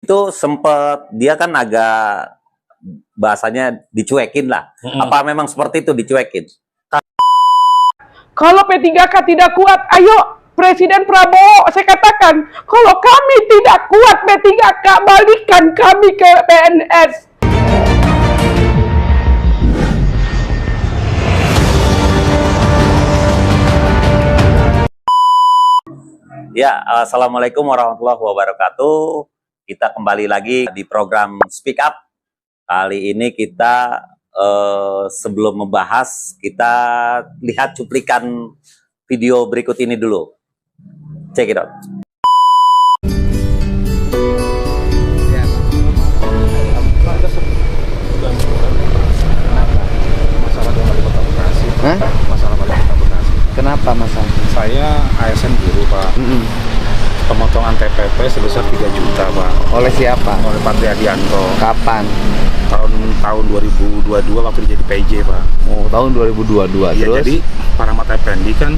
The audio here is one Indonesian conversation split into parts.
Itu sempet dia kan agak bahasanya dicuekin lah. Apa memang seperti itu dicuekin? Kalau P3K tidak kuat, ayo Presiden Prabowo, saya katakan, kalau kami tidak kuat P3K, balikan kami ke PNS. Ya, Assalamualaikum warahmatullahi wabarakatuh. Kita kembali lagi di program Speak Up. Kali ini kita sebelum membahas, kita lihat cuplikan video berikut ini dulu. Check it out. Masalah di Wali Kota Bekasi. Hah? Masalah Wali Kota Bekasi. Kenapa masalah? Saya ASN guru, Pak. Pemotongan TPP sebesar 3 juta, Pak. Oleh siapa? Oleh Pak Triadianto. Kapan? Tahun 2022 waktu dia jadi PJ, Pak. Oh, tahun 2022. Ya, Terus? jadi para mata Effendi kan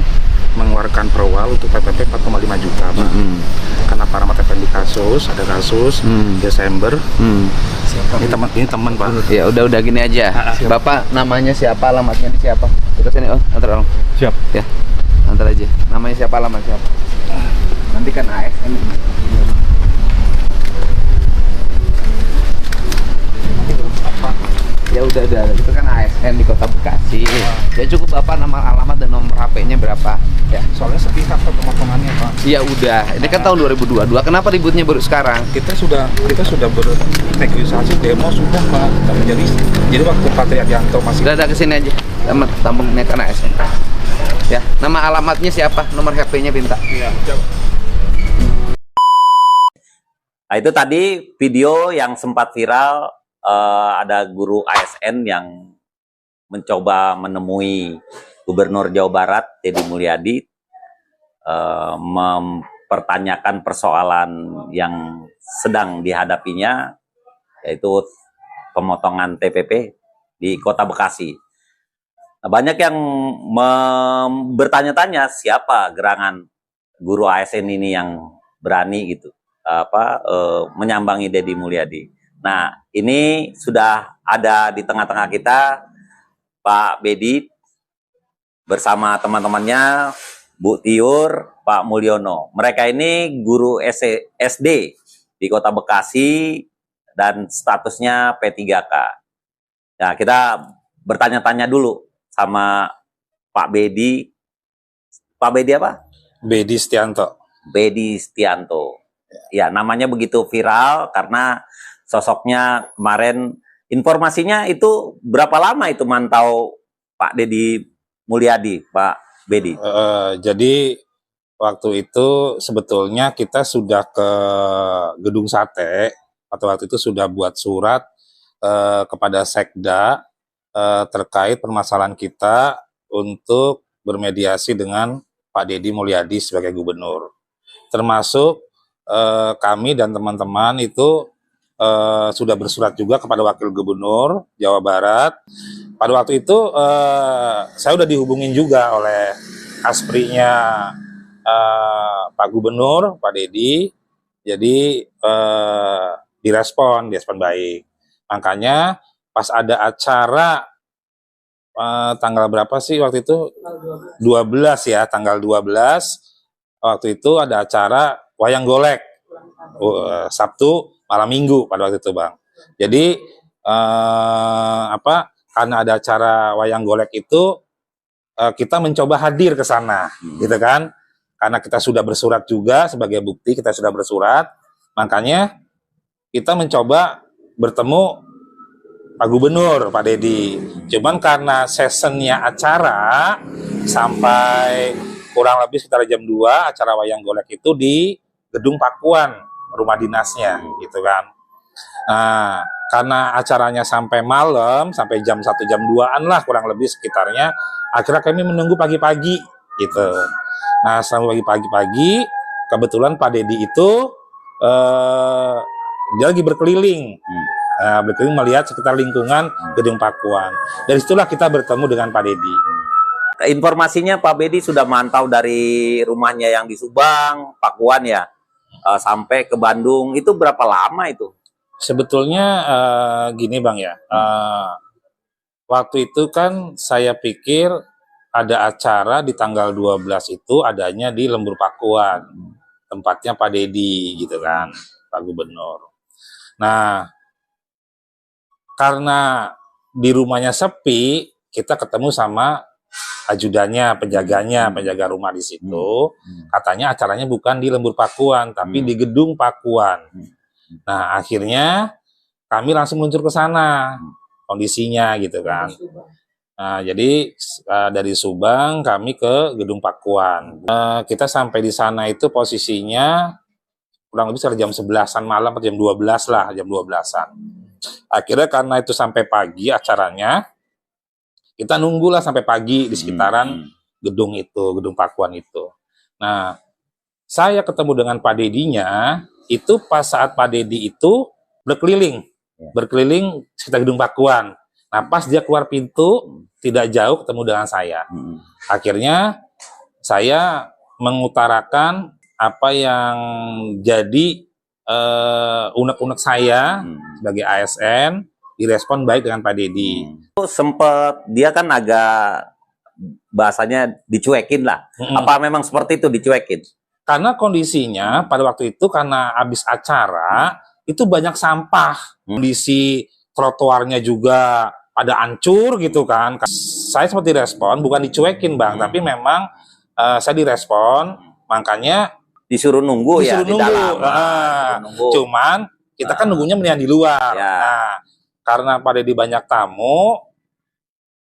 mengeluarkan perwal untuk TPP 4,5 juta, Pak. Karena para mata Effendi ada kasus Desember. Ini teman, Pak. Ya udah gini aja. Bapak namanya siapa, alamatnya di siapa? Kita sini, antar om. Siap. Ya, antar aja. Namanya siapa, alamat siapa? Nanti kan ASN. Ya udah, itu kan ASN di Kota Bekasi. Ya cukup Bapak nama, alamat dan nomor HP-nya berapa? Ya. Soalnya sepihak, Pak, pemotongannya, Pak. Ya udah, ini kan tahun 2022. Kenapa ributnya baru sekarang? Kita sudah bernegosiasi demo sudah, Pak. Jadi waktu Pak Triadianto masih Udah kesini aja. Tampungnya kan ASN. Ya, nama alamatnya siapa? Nomor HP-nya minta. Nah, itu tadi video yang sempat viral, ada guru ASN yang mencoba menemui Gubernur Jawa Barat, Deddy Mulyadi, mempertanyakan persoalan yang sedang dihadapinya, yaitu pemotongan TPP di Kota Bekasi. Nah, banyak yang bertanya-tanya siapa gerangan guru ASN ini yang berani gitu menyambangi Deddy Mulyadi. Nah, ini sudah ada di tengah-tengah kita Pak Bedi bersama teman-temannya, Bu Tiur, Pak Mulyono. Mereka ini guru SD di Kota Bekasi dan statusnya P3K. Nah, kita bertanya-tanya dulu sama Pak Bedi. Pak Bedi apa? Bedi Stianto. Bedi Stianto. Ya, namanya begitu viral karena sosoknya kemarin, informasinya itu berapa lama itu mantau Pak Deddy Mulyadi, Pak Bedi? Jadi waktu itu sebetulnya kita sudah ke Gedung Sate, atau waktu itu sudah buat surat kepada Sekda terkait permasalahan kita untuk bermediasi dengan Pak Deddy Mulyadi sebagai gubernur. Termasuk kami dan teman-teman itu sudah bersurat juga kepada Wakil Gubernur Jawa Barat. Pada waktu itu saya udah dihubungin juga oleh asprinya Pak Gubernur, Pak Deddy. Jadi direspon baik. Makanya pas ada acara tanggal berapa sih waktu itu? 12 ya, tanggal 12. Waktu itu ada acara wayang golek. Sabtu malam Minggu pada waktu itu, Bang. Jadi karena ada acara wayang golek itu kita mencoba hadir ke sana, gitu kan? Karena kita sudah bersurat juga sebagai bukti, kita sudah bersurat, makanya kita mencoba bertemu Pak Gubernur, Pak Deddy. Cuman karena seasonnya acara sampai kurang lebih sekitar jam 2, acara wayang golek itu di Gedung Pakuan, rumah dinasnya, gitu kan. Nah, karena acaranya sampai malam, sampai jam 1, jam 2-an lah kurang lebih sekitarnya, akhirnya kami menunggu pagi-pagi, gitu. Nah, sampai pagi-pagi, kebetulan Pak Deddy itu, dia lagi berkeliling, berkeliling melihat sekitar lingkungan Gedung Pakuan. Dari situlah kita bertemu dengan Pak Deddy. Informasinya Pak Bedi sudah mantau dari rumahnya yang di Subang, Pakuan ya. sampai ke Bandung itu berapa lama itu? Sebetulnya gini Bang ya, waktu itu kan saya pikir ada acara di tanggal 12 itu adanya di Lembur Pakuan, tempatnya Pak Dedi gitu kan, Pak Gubernur. Nah, karena di rumahnya sepi, kita ketemu sama ajudannya, penjaga rumah di situ. Katanya acaranya bukan di Lembur Pakuan, tapi di Gedung Pakuan. Nah, akhirnya kami langsung meluncur ke sana, kondisinya gitu kan. Nah, jadi dari Subang kami ke Gedung Pakuan. Kita sampai di sana itu posisinya kurang lebih sekitar jam 11-an malam atau jam 12 lah, jam 12-an. Akhirnya karena itu sampai pagi acaranya, kita nunggulah sampai pagi di sekitaran gedung itu, Gedung Pakuan itu. Nah, saya ketemu dengan Pak Dedinya, itu pas saat Pak Dedi itu berkeliling sekitar Gedung Pakuan. Nah, pas dia keluar pintu, tidak jauh ketemu dengan saya. Akhirnya, saya mengutarakan apa yang jadi unek-unek saya sebagai ASN, direspon baik dengan Pak Dedi. Sempet dia kan agak bahasanya dicuekin lah. Apa memang seperti itu dicuekin? Karena kondisinya pada waktu itu karena habis acara itu banyak sampah, kondisi trotoarnya juga ada hancur gitu kan. Saya seperti direspon, bukan dicuekin Bang, tapi memang saya direspon, makanya disuruh nunggu ya di dalam. Cuman kita kan nunggunya mendingan di luar. Ya. Nah, karena Pak Dedi banyak tamu,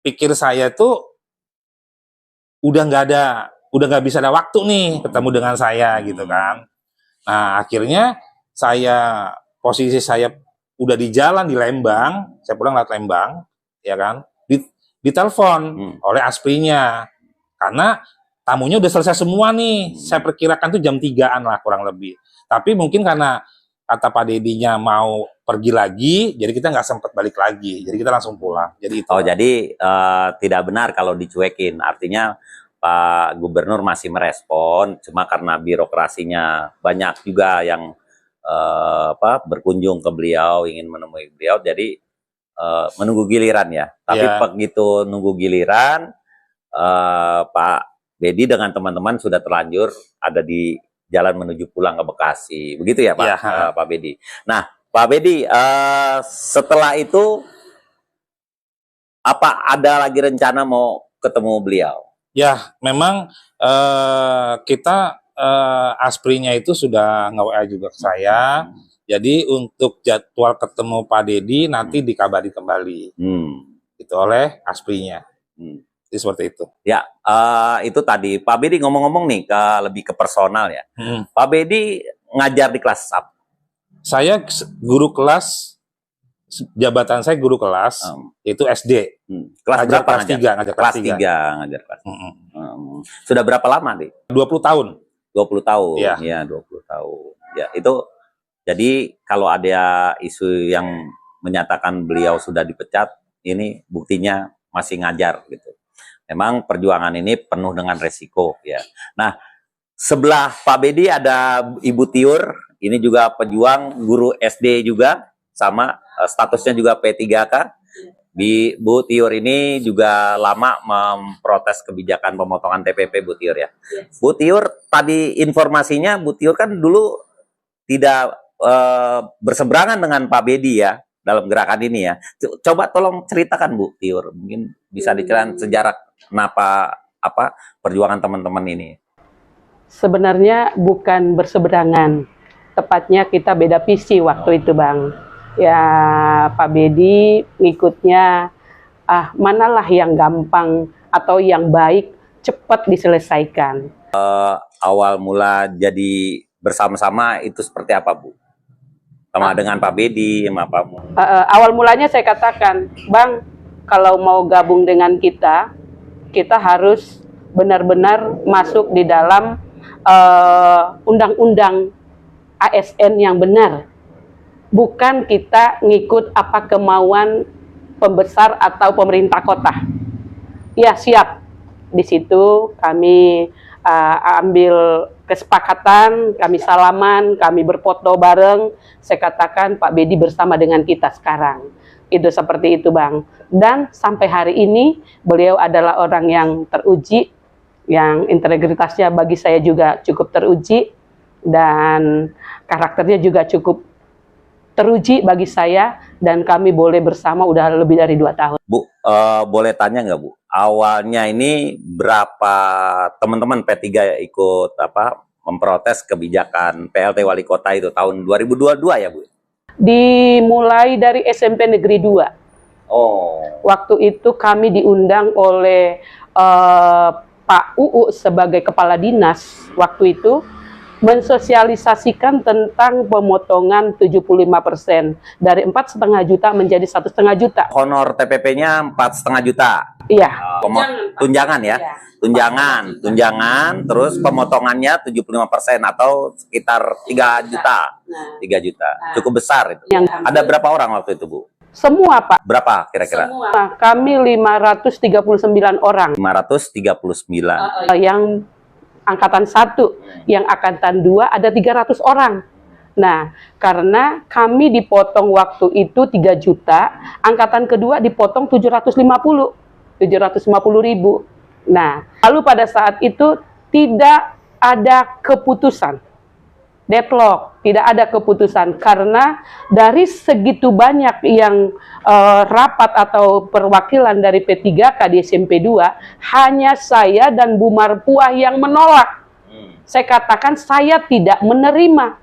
pikir saya tuh udah nggak bisa ada waktu nih ketemu dengan saya gitu kan. Nah, akhirnya posisi saya udah di jalan di Lembang, saya pulang lewat Lembang, ya kan, ditelepon oleh asprinya, karena tamunya udah selesai semua nih, saya perkirakan tuh jam 3-an lah kurang lebih. Tapi mungkin karena kata Pak Dedinya mau pergi lagi, jadi kita nggak sempat balik lagi, jadi kita langsung pulang. Jadi itu. Jadi tidak benar kalau dicuekin, artinya Pak Gubernur masih merespon, cuma karena birokrasinya banyak juga yang berkunjung ke beliau, ingin menemui beliau, jadi menunggu giliran ya. Tapi begitu nunggu giliran, Pak Dedi dengan teman-teman sudah terlanjur ada di jalan menuju pulang ke Bekasi, begitu ya Pak, Pak Bedi. Nah, Pak Bedi, setelah itu apa ada lagi rencana mau ketemu beliau? Ya, memang kita asprinya itu sudah nge-WA juga ke saya. Jadi untuk jadwal ketemu Pak Dedi nanti dikabari kembali, itu oleh asprinya. Jadi seperti itu. Ya, itu tadi Pak Bedi ngomong-ngomong nih lebih ke personal ya. Pak Bedi ngajar di kelas apa? Saya guru kelas, jabatan saya guru kelas, itu SD. Kelas berapa? Kelas 3, ngajar kelas 3. Ngajar kelas. Sudah berapa lama nih? 20 tahun. 20 tahun. Ya. Ya, 20 tahun. Ya, itu jadi kalau ada isu yang menyatakan beliau sudah dipecat, ini buktinya masih ngajar gitu. Memang perjuangan ini penuh dengan resiko ya. Nah, sebelah Pak Bedi ada Ibu Tiur, ini juga pejuang guru SD juga, sama statusnya juga P3K. Bu Tiur ini juga lama memprotes kebijakan pemotongan TPP Bu Tiur ya. Bu Tiur, tadi informasinya Bu Tiur kan dulu tidak berseberangan dengan Pak Bedi ya dalam gerakan ini ya. Coba tolong ceritakan Bu Tiur, mungkin bisa diceritain sejarah kenapa perjuangan teman-teman ini. Sebenarnya bukan berseberangan, tepatnya kita beda visi waktu itu Bang. Ya Pak Bedi ngikutnya manalah yang gampang atau yang baik cepat diselesaikan. Awal mula jadi bersama-sama itu seperti apa Bu? Sama dengan Pak Bedi, sama Pak awal mulanya saya katakan, Bang, kalau mau gabung dengan kita harus benar-benar masuk di dalam undang-undang ASN yang benar. Bukan kita ngikut apa kemauan pembesar atau pemerintah kota. Ya siap. Di situ kami ambil kesepakatan, kami salaman, kami berfoto bareng. Saya katakan Pak Bedi bersama dengan kita sekarang. Itu seperti itu Bang. Dan sampai hari ini beliau adalah orang yang teruji, yang integritasnya bagi saya juga cukup teruji, dan karakternya juga cukup teruji bagi saya, dan kami boleh bersama udah lebih dari 2 tahun. Bu, boleh tanya nggak Bu? Awalnya ini berapa teman-teman P3 ikut memprotes kebijakan PLT Wali Kota itu tahun 2022 ya Bu? Dimulai dari SMP Negeri 2. Oh. Waktu itu kami diundang oleh Pak UU sebagai kepala dinas waktu itu, mensosialisasikan tentang pemotongan 75% dari 4,5 juta menjadi 1,5 juta. Honor TPP-nya 4,5 juta. Iya. Tunjangan ya. Iya. Tunjangan, terus pemotongannya 75% atau sekitar 3 juta. 3 juta. Cukup besar itu. Ada berapa orang waktu itu, Bu? Semua, Pak. Berapa kira-kira? Semua. Kami 539 orang. 539. Yang angkatan 1, yang angkatan 2 ada 300 orang. Nah, karena kami dipotong waktu itu 3 juta, angkatan kedua dipotong 750.000. Nah, lalu pada saat itu tidak ada keputusan. Deadlock, tidak ada keputusan karena dari segitu banyak yang rapat atau perwakilan dari P3K di SMP 2, hanya saya dan Bu Marpuah yang menolak. Saya katakan saya tidak menerima.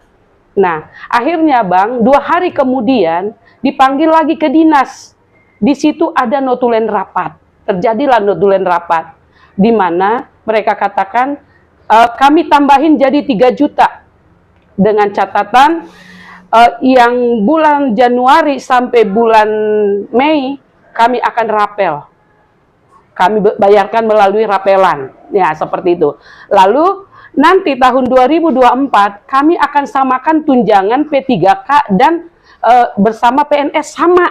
Nah, akhirnya Bang, 2 hari kemudian dipanggil lagi ke dinas. Di situ ada notulen rapat. Terjadilah notulen rapat, di mana mereka katakan kami tambahin jadi 3 juta. Dengan catatan yang bulan Januari sampai bulan Mei kami akan rapel. Kami bayarkan melalui rapelan. Ya, seperti itu. Lalu nanti tahun 2024 kami akan samakan tunjangan P3K dan bersama PNS sama.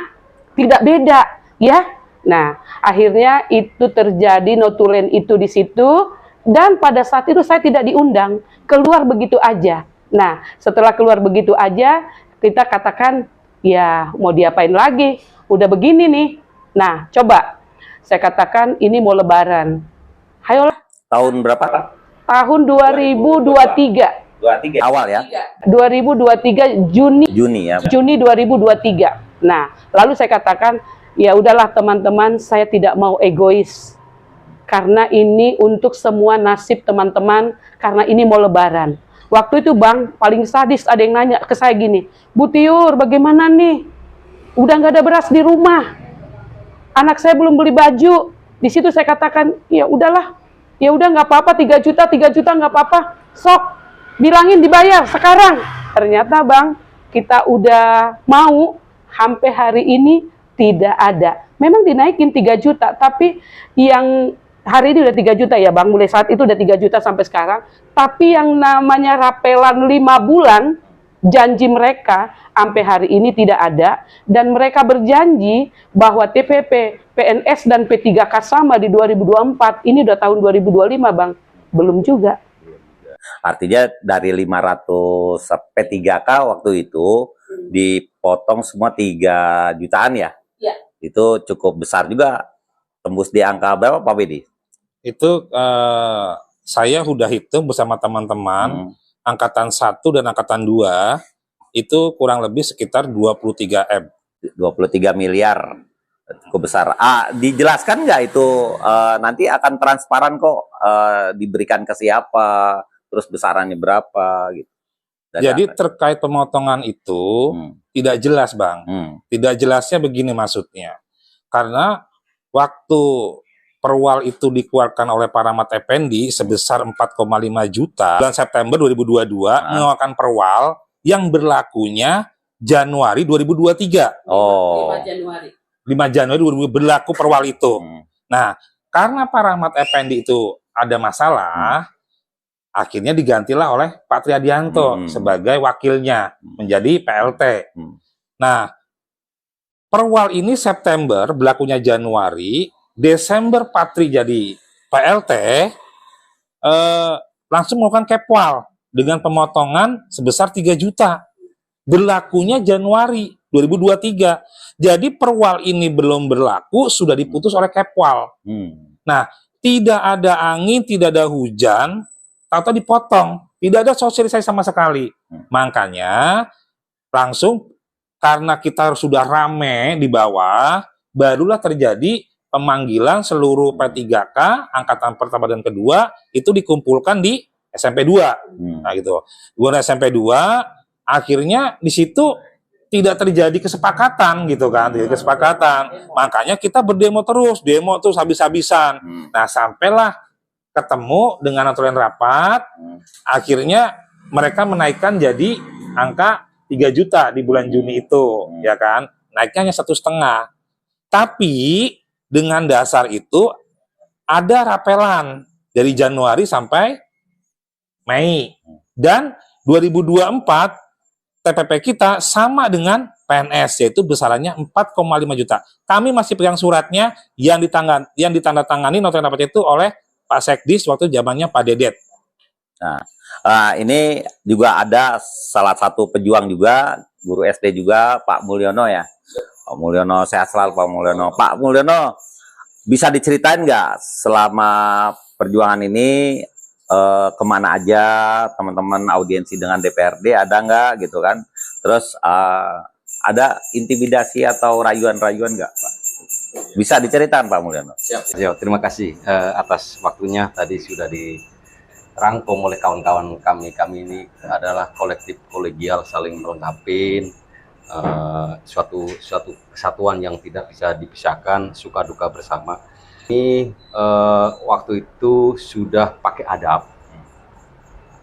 Tidak beda, ya. Nah, akhirnya itu terjadi notulen itu di situ, dan pada saat itu saya tidak diundang, keluar begitu aja. Nah, setelah keluar begitu aja, kita katakan, ya mau diapain lagi? Udah begini nih. Nah, coba. Saya katakan, ini mau lebaran. Ayolah. Tahun berapa? Tahun 2023. 23 awal ya? 2023 Juni. Juni ya. Juni 2023. Nah, lalu saya katakan, ya udahlah teman-teman, saya tidak mau egois. Karena ini untuk semua nasib teman-teman, karena ini mau lebaran. Waktu itu Bang, paling sadis ada yang nanya ke saya gini, Bu Tiur, bagaimana nih? Udah nggak ada beras di rumah. Anak saya belum beli baju. Di situ saya katakan, ya udahlah. Ya udah nggak apa-apa, 3 juta nggak apa-apa. Sok, bilangin dibayar sekarang. Ternyata Bang, kita udah mau, sampai hari ini tidak ada. Memang dinaikin 3 juta, tapi yang hari ini udah 3 juta ya Bang, mulai saat itu udah 3 juta sampai sekarang. Tapi yang namanya rapelan 5 bulan, janji mereka sampai hari ini tidak ada. Dan mereka berjanji bahwa TPP, PNS, dan P3K sama di 2024. Ini udah tahun 2025 Bang, belum juga. Artinya dari 500 P3K waktu itu dipotong semua 3 jutaan ya? Ya. Itu cukup besar juga. Tembus di angka berapa Pak Bedi? Itu saya udah hitung bersama teman-teman, angkatan 1 dan angkatan 2 itu kurang lebih sekitar 23 M. 23 miliar. Cukup besar. Dijelaskan nggak itu nanti akan transparan kok, diberikan ke siapa, terus besarannya berapa gitu. Jadi terkait pemotongan itu tidak jelas Bang. Tidak jelasnya begini maksudnya. Karena waktu perwal itu dikeluarkan oleh Pak Rahmat Effendi sebesar 4,5 juta bulan September 2022 mengeluarkan perwal yang berlakunya Januari 2023. Oh. 5 Januari 2022 berlaku perwal itu. Nah, karena Pak Rahmat Effendi itu ada masalah, akhirnya digantilah oleh Pak Triadianto sebagai wakilnya menjadi PLT. Nah, perwal ini September berlakunya Januari, Desember Pak Tri jadi PLT, langsung melakukan kepwal dengan pemotongan sebesar 3 juta. Berlakunya Januari 2023. Jadi perwal ini belum berlaku, sudah diputus oleh kepwal. Nah, tidak ada angin, tidak ada hujan, atau dipotong. Tidak ada sosialisasi sama sekali. Makanya, langsung karena kita sudah rame di bawah, barulah terjadi pemanggilan seluruh P3K, angkatan pertama dan kedua, itu dikumpulkan di SMP 2. Nah gitu. Di SMP 2, akhirnya di situ tidak terjadi kesepakatan gitu kan, tidak kesepakatan. Makanya kita berdemo terus, demo terus habis-habisan. Nah, sampailah ketemu dengan aturan rapat, akhirnya mereka menaikkan jadi angka 3 juta di bulan Juni itu, ya kan? Naiknya hanya 1,5. Tapi dengan dasar itu ada rapelan dari Januari sampai Mei. Dan 2024 TPP kita sama dengan PNS, yaitu besarannya 4,5 juta. Kami masih pegang suratnya yang ditandatangani nota rapat itu oleh Pak Sekdis waktu zamannya Pak Dedet. Nah, ini juga ada salah satu pejuang juga, guru SD juga, Pak Mulyono ya. Pak Mulyono, sehat selalu Pak Mulyono. Pak Mulyono, bisa diceritain nggak selama perjuangan ini kemana aja teman-teman audiensi dengan DPRD, ada nggak gitu kan? Terus ada intimidasi atau rayuan-rayuan nggak, Pak? Bisa diceritakan Pak Mulyono? Siap, terima kasih atas waktunya. Tadi sudah dirangkum oleh kawan-kawan kami. Kami ini adalah kolektif kolegial, saling melengkapi, suatu kesatuan yang tidak bisa dipisahkan, suka duka bersama. Ini waktu itu sudah pakai adab.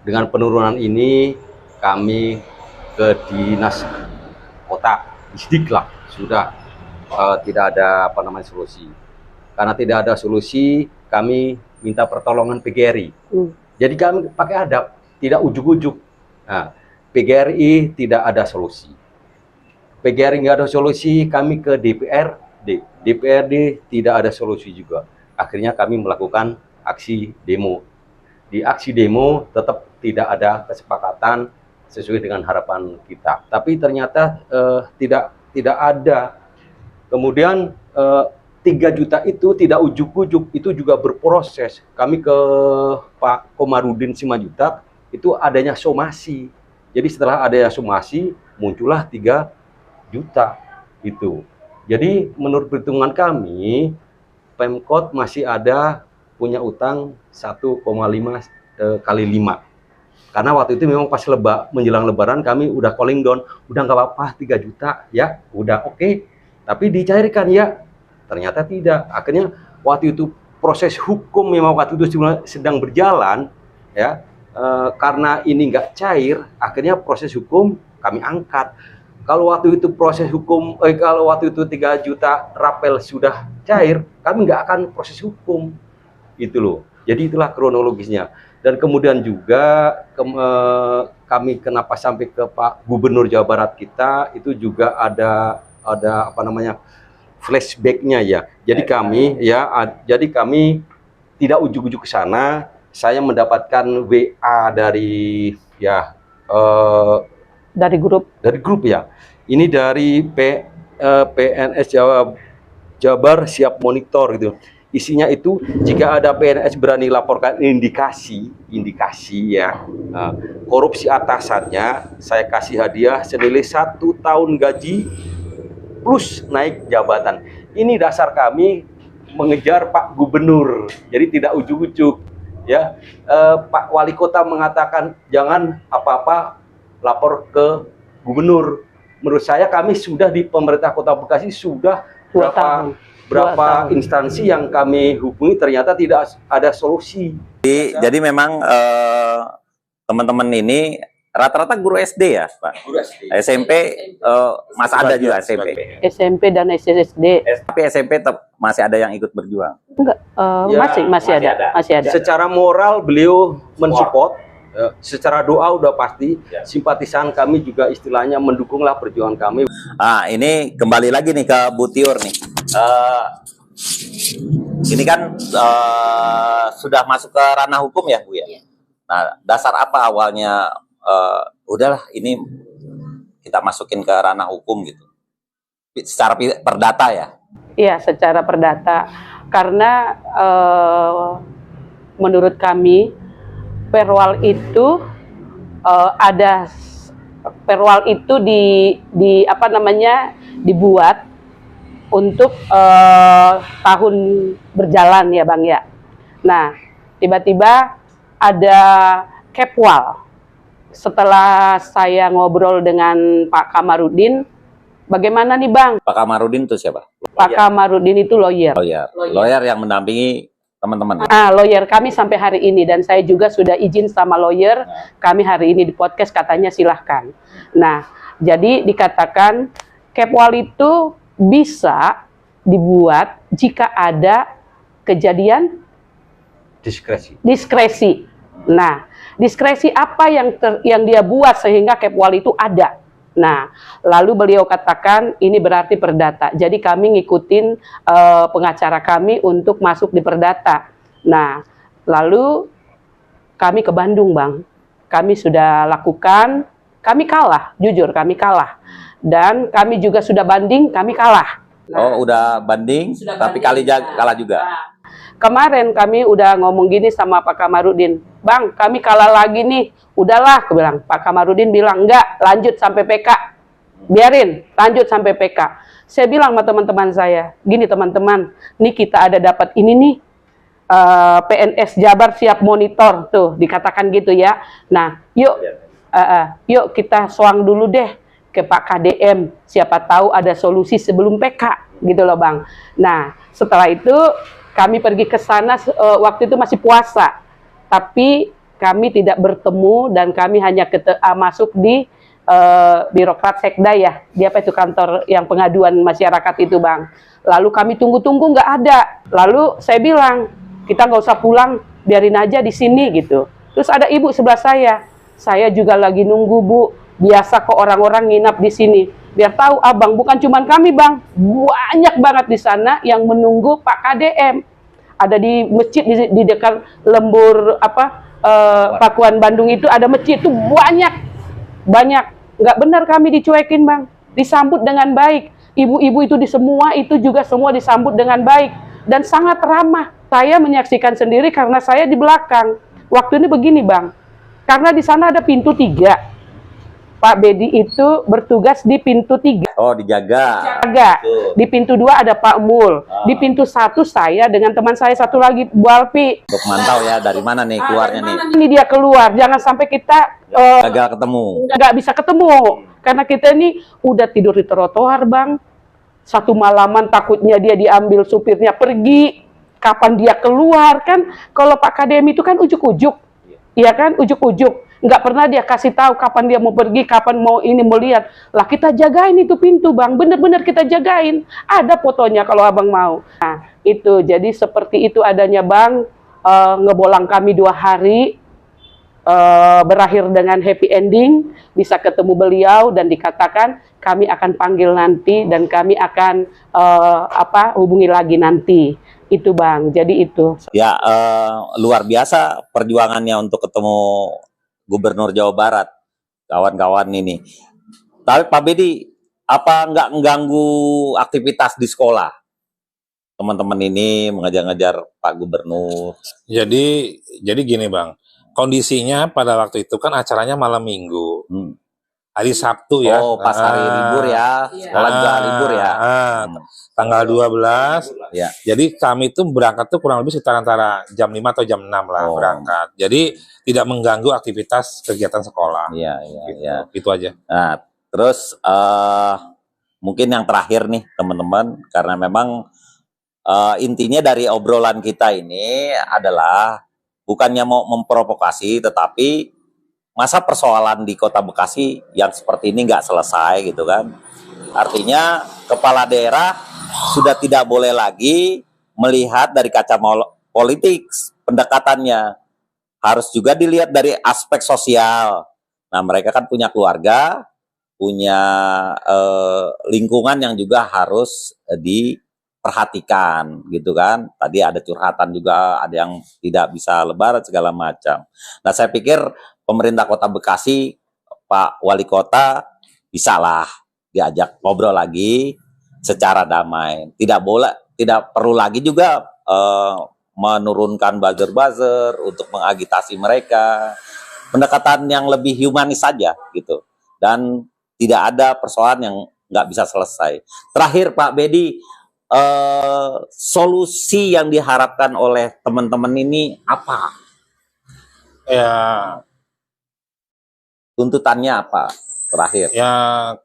Dengan penurunan ini kami ke dinas kota, Disdiklah, sudah tidak ada solusi. Karena tidak ada solusi, kami minta pertolongan PGRI. Jadi kami pakai adab, tidak ujuk-ujuk. Nah, PGRI tidak ada solusi. PGRI nggak ada solusi, kami ke DPRD tidak ada solusi juga. Akhirnya kami melakukan aksi demo. Di aksi demo tetap tidak ada kesepakatan sesuai dengan harapan kita. Tapi ternyata tidak ada. Kemudian 3 juta itu tidak ujuk-ujuk, itu juga berproses. Kami ke Pak Komarudin Simanjuntak, itu adanya somasi. Jadi setelah adanya somasi, muncullah 3 juta itu. Jadi menurut perhitungan kami, Pemkot masih ada punya utang 1,5 kali 5. Karena waktu itu memang pas menjelang lebaran kami udah calling down, udah nggak apa-apa 3 juta ya, udah oke. Tapi dicairkan ya, ternyata tidak. Akhirnya waktu itu proses hukum memang waktu itu sedang berjalan ya, karena ini nggak cair, akhirnya proses hukum kami angkat. Kalau waktu itu proses hukum, kalau waktu itu 3 juta rapel sudah cair, kami nggak akan proses hukum, itu loh. Jadi itulah kronologisnya. Dan kemudian juga kami kenapa sampai ke Pak Gubernur Jawa Barat kita, itu juga ada flashbacknya ya. Jadi kami tidak ujuk-ujuk ke sana. Saya mendapatkan WA dari grup ya. Ini dari PNS Jabar siap monitor gitu. Isinya itu jika ada PNS berani laporkan indikasi ya korupsi atasannya, saya kasih hadiah senilai 1 tahun gaji plus naik jabatan. Ini dasar kami mengejar Pak Gubernur. Jadi tidak ujuk-ujuk ya. Pak Wali Kota mengatakan jangan apa-apa lapor ke Gubernur. Menurut saya kami sudah di pemerintah Kota Bekasi sudah berapa instansi yang kami hubungi, ternyata tidak ada solusi. Jadi memang teman-teman ini rata-rata guru SD ya, Pak? Guru SD. SMP masih ada juga SMP. SMP dan SSD. Tapi SMP masih ada yang ikut berjuang? Enggak, masih ada. Secara moral beliau mensupport. Secara doa udah pasti, simpatisan kami juga istilahnya mendukunglah perjuangan kami. Ini kembali lagi nih ke Bu Tiur nih. Ini kan sudah masuk ke ranah hukum ya Bu ya? Nah, dasar apa awalnya udahlah ini kita masukin ke ranah hukum gitu. Secara perdata ya. Iya, secara perdata. Karena menurut kami perwal itu ada perwal itu di apa namanya dibuat untuk tahun berjalan ya Bang ya. Nah, tiba-tiba ada Kepwal. Setelah saya ngobrol dengan Pak Kamarudin, bagaimana nih Bang? Pak Kamarudin itu siapa? Pak Kamarudin itu lawyer. Lawyer yang mendampingi teman-teman. Lawyer kami sampai hari ini, dan saya juga sudah izin sama lawyer kami hari ini di podcast, katanya silahkan. Nah, jadi dikatakan Kepwal itu bisa dibuat jika ada kejadian diskresi. Nah, diskresi apa yang dia buat sehingga Kepwal itu ada? Nah, lalu beliau katakan ini berarti perdata. Jadi kami ngikutin pengacara kami untuk masuk di perdata. Nah, lalu kami ke Bandung, Bang. Kami sudah lakukan, kami kalah, jujur kami kalah. Dan kami juga sudah banding, kami kalah. Nah, udah banding, tapi kalah juga. Kemarin kami udah ngomong gini sama Pak Kamarudin, Bang, kami kalah lagi nih, udahlah, aku bilang. Pak Kamarudin bilang, enggak, lanjut sampai PK, biarin, lanjut sampai PK. Saya bilang sama teman-teman saya, gini teman-teman, nih kita ada dapat ini nih, PNS Jabar siap monitor, tuh, dikatakan gitu ya. Nah, yuk kita soang dulu deh ke Pak KDM, siapa tahu ada solusi sebelum PK, gitu loh Bang. Nah, setelah itu, kami pergi ke sana waktu itu masih puasa, tapi kami tidak bertemu dan kami hanya masuk di birokrat sekda ya, di apa itu kantor yang pengaduan masyarakat itu Bang. Lalu kami tunggu-tunggu nggak ada. Lalu saya bilang kita nggak usah pulang, biarin aja di sini gitu. Terus ada ibu sebelah saya juga lagi nunggu Bu. Biasa kok orang-orang nginap di sini. Biar tahu abang, bukan cuma kami Bang, banyak banget di sana yang menunggu Pak KDM. Ada di masjid di dekat lembur Pakuan Bandung itu ada masjid itu banyak. Nggak benar kami dicuekin Bang, disambut dengan baik. Ibu-ibu itu semua disambut dengan baik dan sangat ramah. Saya menyaksikan sendiri karena saya di belakang. Waktu ini begini Bang, karena di sana ada pintu 3. Pak Bedi itu bertugas di pintu 3. Oh, dijaga. Di pintu 2 ada Pak Mul. Di pintu 1 saya dengan teman saya satu lagi, Bu Alpi. Untuk mantau ya, dari mana nih keluarnya nih. Ini dia keluar, jangan sampai kita gagal ketemu. Nggak bisa ketemu. Karena kita ini udah tidur di trotoar Bang. Satu malaman takutnya dia diambil supirnya pergi. Kapan dia keluar kan? Kalau Pak KDM itu kan ujuk-ujuk. Iya kan, ujuk-ujuk. Nggak pernah dia kasih tahu kapan dia mau pergi, kapan mau ini melihat. Lah kita jagain itu pintu Bang, bener-bener kita jagain. Ada fotonya kalau abang mau. Nah itu, jadi seperti itu adanya Bang. Ngebolang kami 2 hari, berakhir dengan happy ending, bisa ketemu beliau dan dikatakan kami akan panggil nanti dan kami akan hubungi lagi nanti. Itu Bang, jadi itu. Ya, luar biasa perjuangannya untuk ketemu Gubernur Jawa Barat, kawan-kawan ini. Tapi Pak Bedi, apa nggak mengganggu aktivitas di sekolah? Teman-teman ini mengejar-ngejar Pak Gubernur. Jadi gini Bang, kondisinya pada waktu itu kan acaranya malam minggu. Hari Sabtu ya. Oh, pas hari libur ya. Sekolah juga libur ya. Tanggal 12. Ya. Jadi kami tuh berangkat tuh kurang lebih sekitar antara jam 5 atau jam 6 lah berangkat. Jadi tidak mengganggu aktivitas kegiatan sekolah. Iya. Itu aja. Nah, terus mungkin yang terakhir nih teman-teman, karena memang intinya dari obrolan kita ini adalah bukannya mau memprovokasi, tetapi masa persoalan di Kota Bekasi yang seperti ini nggak selesai gitu kan. Artinya kepala daerah sudah tidak boleh lagi melihat dari kacamata politik pendekatannya. Harus juga dilihat dari aspek sosial. Nah mereka kan punya keluarga, punya lingkungan yang juga harus perhatikan gitu kan. Tadi ada curhatan juga, ada yang tidak bisa lebaran segala macam. Nah, saya pikir pemerintah Kota Bekasi, Pak Wali Kota, bisalah diajak ngobrol lagi secara damai. Tidak perlu lagi juga menurunkan buzzer-buzzer untuk mengagitasi mereka. Pendekatan yang lebih humanis saja gitu. Dan tidak ada persoalan yang nggak bisa selesai. Terakhir Pak Bedi, solusi yang diharapkan oleh teman-teman ini apa? Ya, Tuntutannya apa? Terakhir. ya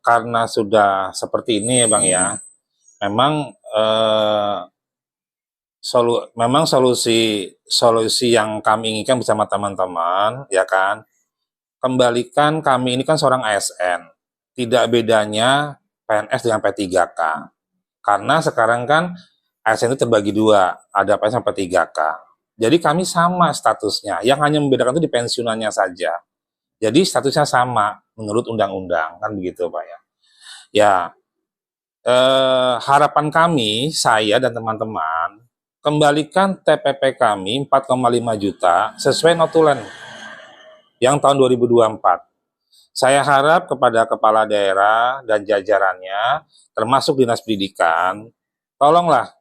karena sudah seperti ini ya Bang ya, memang memang solusi yang kami inginkan bersama teman-teman ya kan, kembalikan kami ini kan seorang ASN, tidak bedanya PNS dengan P3K, karena sekarang kan ASN itu terbagi dua, ada PNS sama P3K, jadi kami sama statusnya, yang hanya membedakan itu di pensiunannya saja, jadi statusnya sama menurut undang-undang, kan begitu Pak ya. Ya, harapan kami, saya dan teman-teman, kembalikan TPP kami 4,5 juta sesuai notulen yang tahun 2024. Saya harap kepada kepala daerah dan jajarannya, termasuk Dinas Pendidikan, tolonglah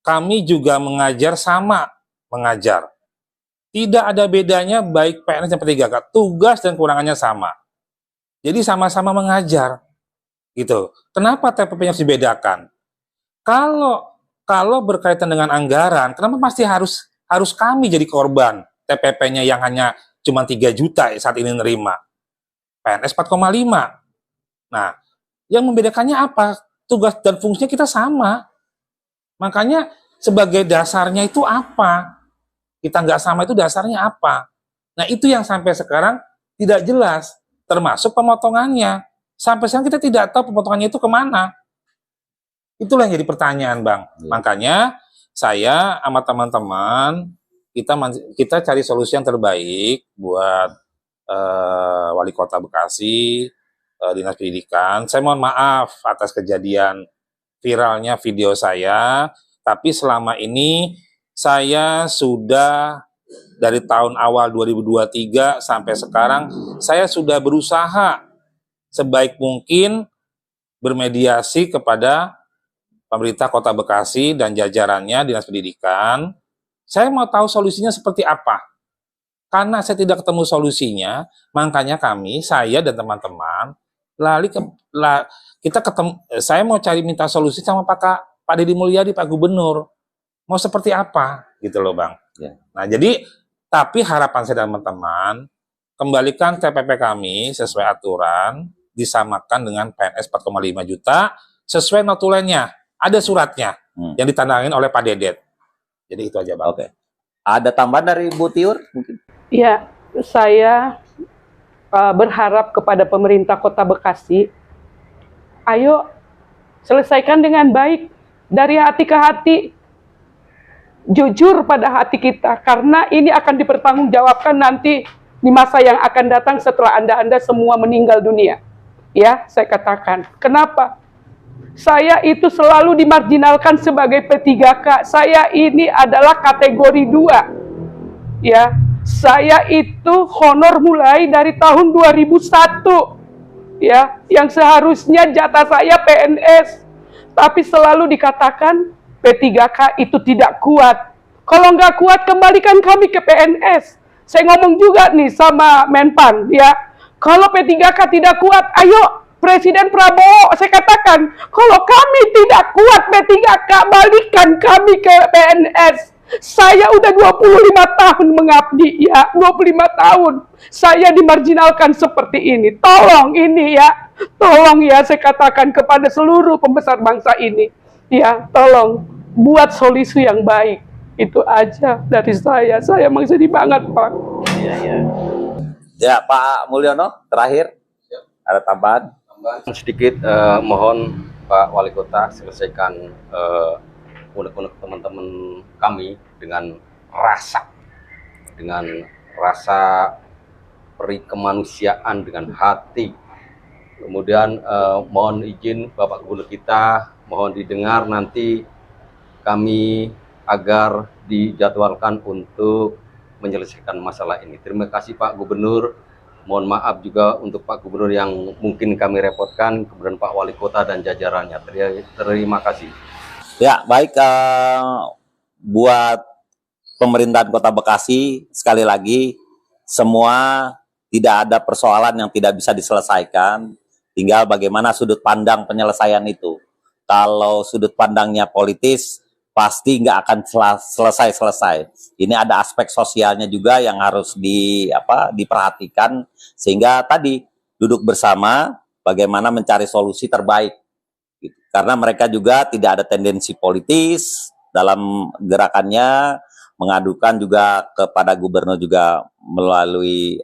kami juga mengajar sama, mengajar. Tidak ada bedanya baik PNS dan P3K, tugas dan kewenangannya sama. Jadi sama-sama mengajar. Gitu. Kenapa TPP-nya harus dibedakan? Kalau berkaitan dengan anggaran, kenapa pasti harus kami jadi korban TPP-nya yang hanya cuma 3 juta saat ini nerima? PNS 4,5. Nah, yang membedakannya apa? Tugas dan fungsinya kita sama. Makanya sebagai dasarnya itu apa? Kita nggak sama itu dasarnya apa? Nah, itu yang sampai sekarang tidak jelas, termasuk pemotongannya. Sampai sekarang kita tidak tahu pemotongannya itu kemana. Itulah yang jadi pertanyaan, Bang. Makanya saya sama teman-teman kita cari solusi yang terbaik buat Wali Kota Bekasi, Dinas Pendidikan. Saya mohon maaf atas kejadian viralnya video saya, tapi selama ini saya sudah dari tahun awal 2023 sampai sekarang saya sudah berusaha sebaik mungkin bermediasi kepada pemerintah Kota Bekasi dan jajarannya Dinas Pendidikan. Saya mau tahu solusinya seperti apa. Karena saya tidak ketemu solusinya, makanya saya dan teman-teman kita ketemu. Saya mau minta solusi sama Pak Deddy Mulyadi, Pak Gubernur. Mau seperti apa, gitu loh Bang. Ya. Nah jadi, tapi harapan saya dan teman-teman, kembalikan TPP kami sesuai aturan, disamakan dengan PNS 4,5 juta, sesuai notulennya. Ada suratnya yang ditandangin oleh Pak Dedet. Jadi itu aja Bang. Oke. Ada tambahan dari Bu Tiur? Mungkin. Ya, saya berharap kepada pemerintah Kota Bekasi, ayo selesaikan dengan baik, dari hati ke hati, jujur pada hati kita, karena ini akan dipertanggungjawabkan nanti di masa yang akan datang setelah Anda semua meninggal dunia. Ya, saya katakan. Kenapa? Saya itu selalu dimarginalkan sebagai P3K. Saya ini adalah kategori 2. Ya, saya itu honor mulai dari tahun 2001. Ya, yang seharusnya jatah saya PNS. Tapi selalu dikatakan P3K itu tidak kuat. Kalau nggak kuat, kembalikan kami ke PNS. Saya ngomong juga nih sama Menpan, ya. Kalau P3K tidak kuat, ayo Presiden Prabowo, saya katakan, kalau kami tidak kuat P3K, balikan kami ke PNS. Saya udah 25 tahun mengabdi, ya. 25 tahun. Saya dimarginalkan seperti ini. Tolong ini ya. Tolong ya, saya katakan kepada seluruh pembesar bangsa ini. Ya, tolong buat solusi yang baik. Itu aja dari saya. Saya emang sedih banget, Pak. Ya, Pak Mulyono, terakhir. Ada tambahan? Sedikit mohon Pak Wali Kota selesaikan unek-unek teman-teman kami dengan rasa peri kemanusiaan, dengan hati. Kemudian mohon izin Bapak Gubernur kita, mohon didengar nanti kami agar dijadwalkan untuk menyelesaikan masalah ini. Terima kasih Pak Gubernur. Mohon maaf juga untuk Pak Gubernur yang mungkin kami repotkan, kemudian Pak Wali Kota dan jajarannya. Terima kasih. Ya, baik, buat pemerintahan Kota Bekasi, sekali lagi, semua tidak ada persoalan yang tidak bisa diselesaikan, tinggal bagaimana sudut pandang penyelesaian itu. Kalau sudut pandangnya politis, pasti nggak akan selesai-selesai. Ini ada aspek sosialnya juga yang harus diperhatikan, sehingga tadi duduk bersama bagaimana mencari solusi terbaik. Karena mereka juga tidak ada tendensi politis dalam gerakannya, mengadukan juga kepada gubernur juga melalui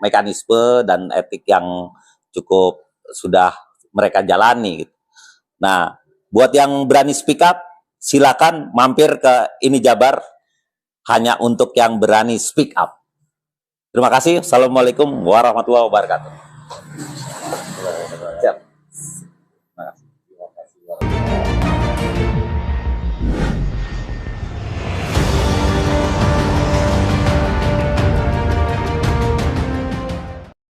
mekanisme dan etik yang cukup sudah mereka jalani. Nah, buat yang berani speak up, silakan mampir ke Ini Jabar, hanya untuk yang berani speak up. Terima kasih. Assalamualaikum warahmatullahi wabarakatuh.